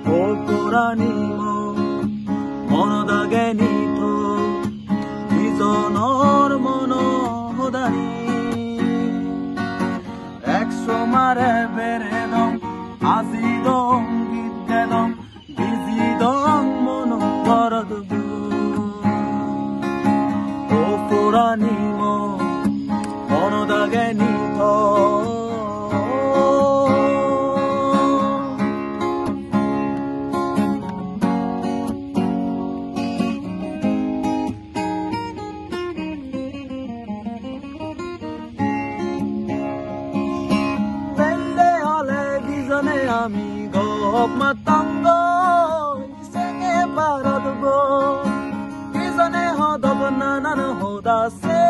고꾸라니 মনদাগেনিত ইজনৰ মনদানি একসমারে বেরে দম আজি দম গীত দম বিজি দম মন করদ ও পুরানি মনদাগেনিত আমি গপ মাতাঙ্গ ইসেঙে বারদব ইজনে হদব নানান হদাসে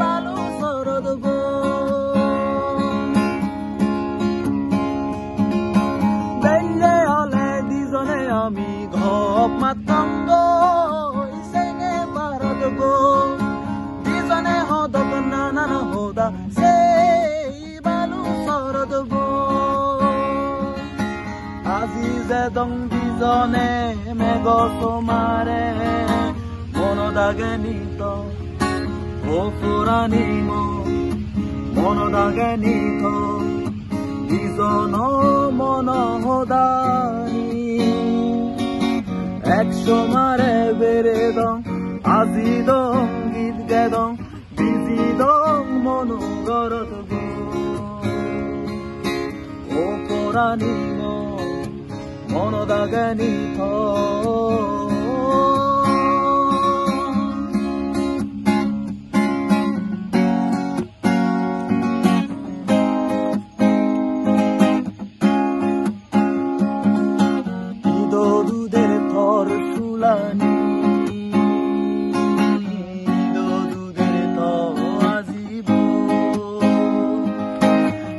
বালু সরদব বেলে হলে দিজনে আমি গপ মাতাঙ্গ ইসেঙে বারদব ইজনে হদব নানান হদাসে বালু সরদব আজিজে দং দিজনে মেঘ তোমারে মনদাগেনিত ও পুরানি মনদাগেনিত দিজন মনদানি একসমারে বেরে দং আজি দং গীত গেদং বিজি দং মন গরদ ও পুরানি মনদাগেনিত দুধের থর শুলানি দুধের থর আজিব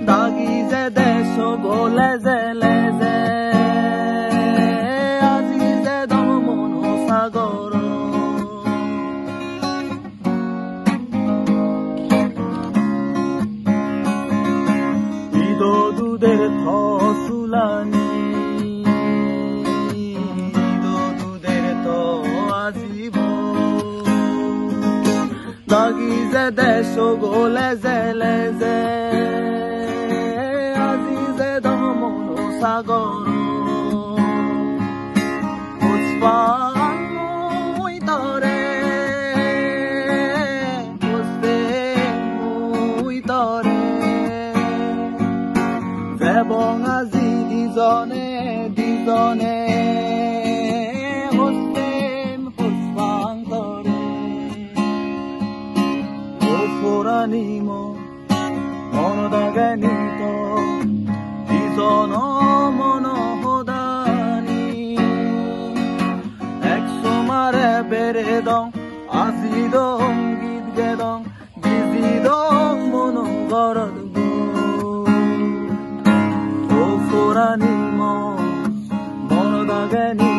দাগি যে দেশ গোলে জেলে যে সাগর ইদ দুধের থসুলানি ইদ দুধের থ আজিব দাগি যে দেশ গোলে জেলে যে আজি যে দম মন সাগর পুষ্পা এবং আজি দিজনে হোসেন পুষ্পান্তরে ও পুরানি মনদাগেনিত দিজন মনদানি একসমারে বেরে দং আজি দং গীত গেদং বিজি দং মন গরদ পুরানি মনদাগেনিত